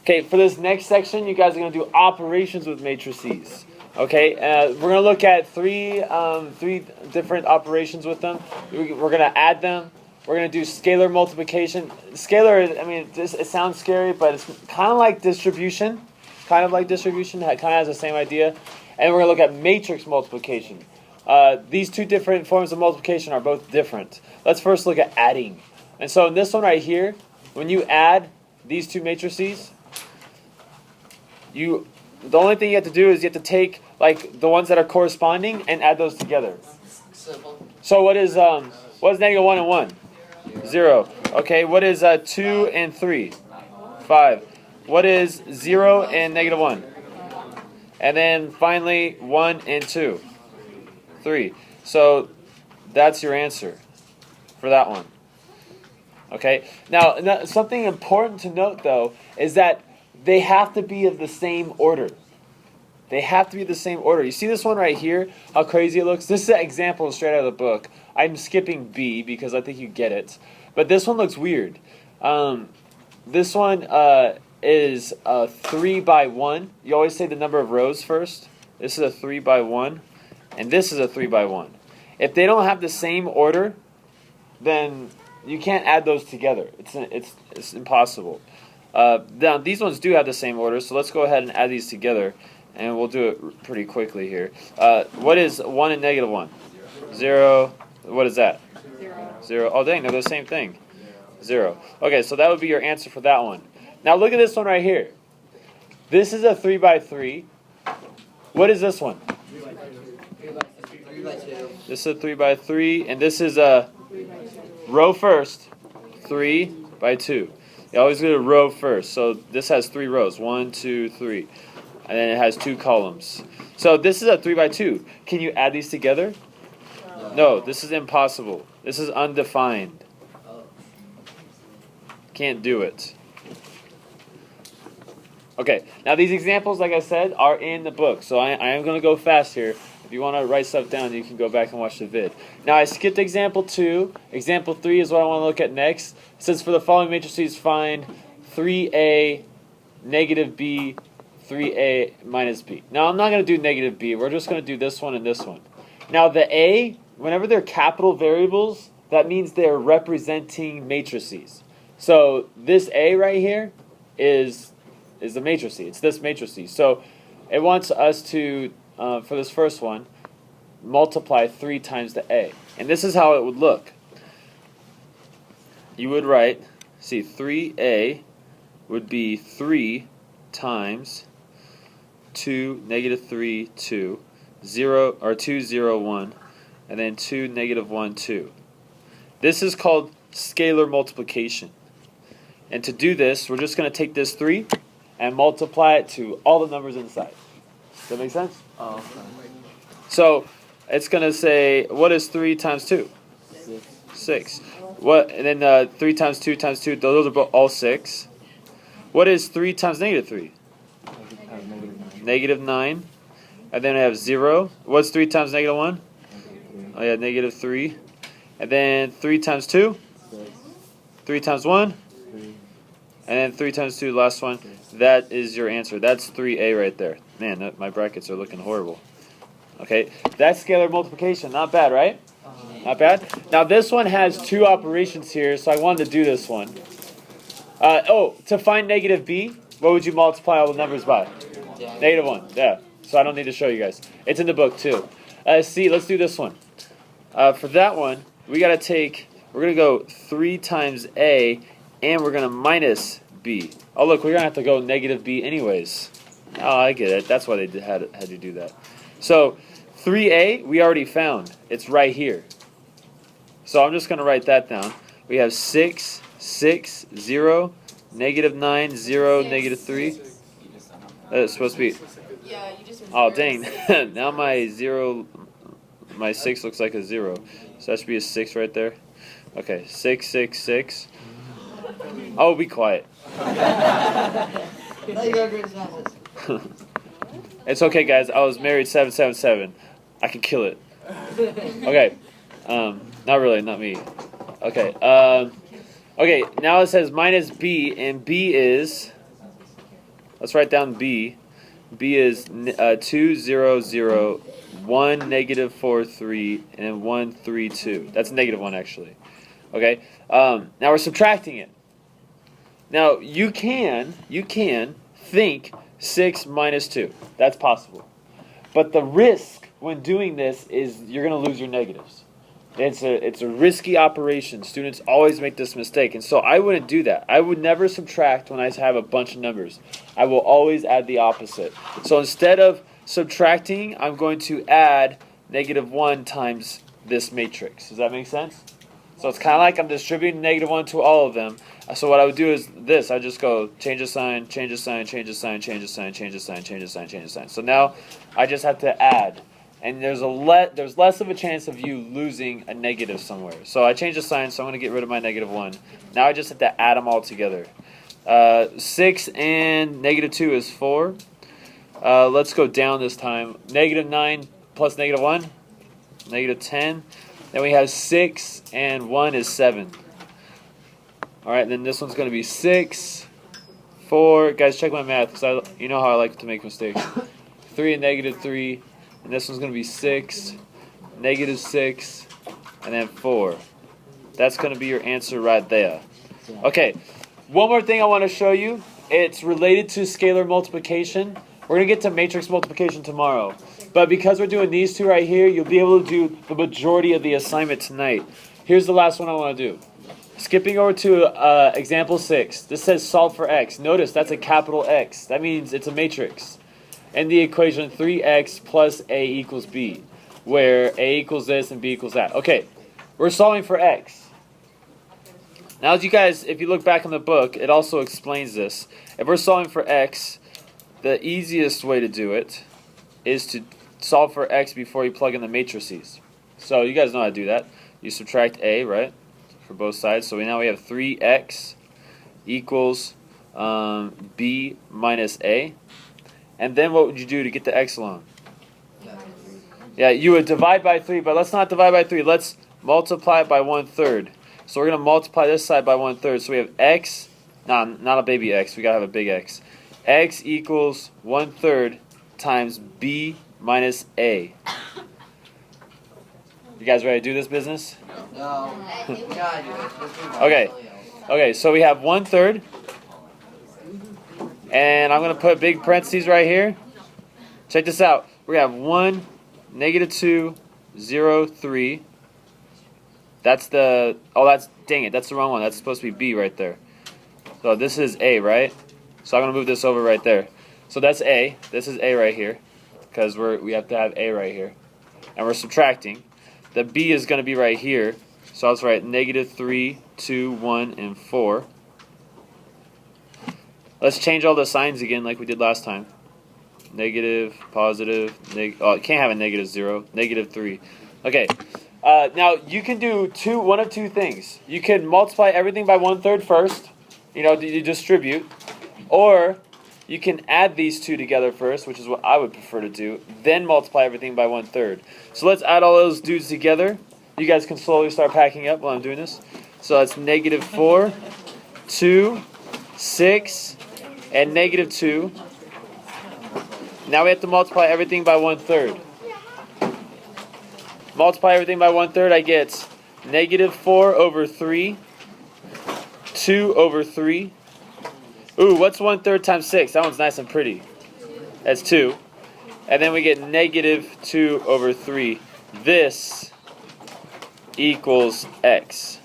Okay, for this next section, you guys are going to do operations with matrices. Okay, we're going to look at three different operations with them. We're going to add them. We're going to do scalar multiplication. Scalar, I mean, it sounds scary, but it's kind of like distribution. It kind of has the same idea. And we're going to look at matrix multiplication. These two different forms of multiplication are both different. Let's first look at adding. And so in this one right here, when you add these two matrices, the only thing you have to do is you have to take like the ones that are corresponding and add those together. Simple. So what is negative 1 and 1? 0. Okay, what is 2 and 3? 5. What is 0 and negative 1? And then finally 1 and 2. 3. So that's your answer for that one. Okay. Now something important to note though is that they have to be of the same order. They have to be the same order. You see this one right here? How crazy it looks? This is an example straight out of the book. I'm skipping B because I think you get it. But this one looks weird. This one is a 3 by 1. You always say the number of rows first. This is a 3 by 1. And this is a 3 by 1. If they don't have the same order, then you can't add those together. It's impossible. Now, these ones do have the same order, so let's go ahead and add these together. And we'll do it pretty quickly here. What is 1 and negative 1? 0. What is that? 0. Oh, dang, they're the same thing. 0. Okay, so that would be your answer for that one. Now, look at this one right here. This is a 3 by 3. What is this one? 3 by 2. This is a 3 by 3, and this is a row first. 3 by 2. You always do a row first. So this has 3 rows. 1, 2, 3. And then it has 2 columns. So this is a 3 by 2. Can you add these together? No, this is impossible. This is undefined. Can't do it. Okay, now these examples, like I said, are in the book. So I am going to go fast here. If you want to write stuff down, you can go back and watch the vid. Now I skipped example 2. Example 3 is what I want to look at next. It says for the following matrices, find 3a, negative b, 3a minus b. Now, I'm not going to do negative b. We're just going to do this one and this one. Now, the a, whenever they're capital variables, that means they're representing matrices. So, this a right here is the matrice. It's this matrice. So, it wants us to, for this first one, multiply 3 times the a. And this is how it would look. You would write, 3a would be 3 times 2, negative 3, 2, 0, or 2, 0, 1, and then 2, negative 1, 2. This is called scalar multiplication. And to do this, we're just going to take this 3 and multiply it to all the numbers inside. Does that make sense? Oh, okay. So, it's going to say, what is 3 times 2? 6. What? And then 3 times 2 times 2, those are all 6. What is 3 times negative 3? Negative 9. And then I have 0. What's 3 times negative 1? Oh yeah, negative 3. And then 3 times 2? 3 times 1? And then 3 times 2, last one. That is your answer. That's 3a right there. Man, my brackets are looking horrible. Okay, that's scalar multiplication. Not bad, right? Not bad? Now this one has 2 operations here, so I wanted to do this one. To find negative b, what would you multiply all the numbers by? Negative 1, yeah. So I don't need to show you guys. It's in the book too. C, let's do this one. For that one, we're going to go 3 times a, and we're going to minus b. Oh look, we're going to have to go negative b anyways. Oh, I get it. That's why they had to do that. So 3a, we already found. It's right here. So I'm just going to write that down. We have 6, 6, 0, negative 9, 0, negative 3. That's supposed to be. Yeah, you just. Oh dang! Now my 6 looks like a 0. So that should be a 6 right there. Okay, 6, 6, 6. Oh, be quiet. It's okay, guys. I was married 777. I can kill it. Okay. Not really, not me. Okay. Okay. Now it says minus b, and b is Let's write down B. B is 2, 0, 0, 1, negative 4, 3, and 1, 3, 2. That's negative 1, actually. Okay? Now we're subtracting it. Now, you can think 6 minus 2. That's possible. But the risk when doing this is you're going to lose your negatives. It's a risky operation. Students always make this mistake. And so I wouldn't do that. I would never subtract when I have a bunch of numbers. I will always add the opposite. So instead of subtracting, I'm going to add negative 1 times this matrix. Does that make sense? So it's kind of like I'm distributing negative 1 to all of them. So what I would do is this. I just go change a sign, change a sign, change a sign, change a sign, change a sign, change a sign, change a sign. So now I just have to add. And there's less of a chance of you losing a negative somewhere. So I changed the sign, so I'm going to get rid of my negative 1. Now I just have to add them all together. 6 and negative 2 is 4. Let's go down this time. Negative 9 plus negative 1, negative 10. Then we have 6 and 1 is 7. All right, then this one's going to be 6, 4. Guys, check my math because you know how I like to make mistakes. 3 and negative 3. And this one's going to be 6, negative 6, and then 4. That's going to be your answer right there. Okay, one more thing I want to show you. It's related to scalar multiplication. We're going to get to matrix multiplication tomorrow. But because we're doing these two right here, you'll be able to do the majority of the assignment tonight. Here's the last one I want to do. Skipping over to example 6. This says solve for x. Notice that's a capital X. That means it's a matrix. And the equation 3x plus a equals b, where a equals this and b equals that. Okay, we're solving for x. Now, as you guys, if you look back in the book, it also explains this. If we're solving for x, the easiest way to do it is to solve for x before you plug in the matrices. So you guys know how to do that. You subtract a, right, for both sides. So now we have 3x equals b minus a. And then what would you do to get the x alone? Yeah, you would divide by 3, but let's not divide by 3. Let's multiply it by 1/3. So we're going to multiply this side by 1/3. So we have x, not a baby x, we got to have a big x. X equals 1/3 times b minus a. You guys ready to do this business? No. We gotta do it. Okay, so we have 1/3. And I'm going to put big parentheses right here. Check this out. We have 1, negative 2, 0, 3. That's the, dang it, that's the wrong one. That's supposed to be B right there. So this is A, right? So I'm going to move this over right there. So that's A. This is A right here. Because we have to have A right here. And we're subtracting. The B is going to be right here. So let's write negative 3, 2, 1, and 4. Let's change all the signs again like we did last time. Negative, positive, it can't have a negative 0. Negative 3. Okay. Now you can do one of two things. You can multiply everything by 1/3 first. You distribute. Or you can add these two together first, which is what I would prefer to do. Then multiply everything by 1/3. So let's add all those dudes together. You guys can slowly start packing up while I'm doing this. So that's negative 4, 2, 6, and negative 2. Now we have to multiply everything by 1/3. Multiply everything by 1/3, I get negative 4 over 3, 2 over 3. Ooh, what's 1/3 times 6? That one's nice and pretty. That's 2. And then we get negative 2 over 3. This equals x.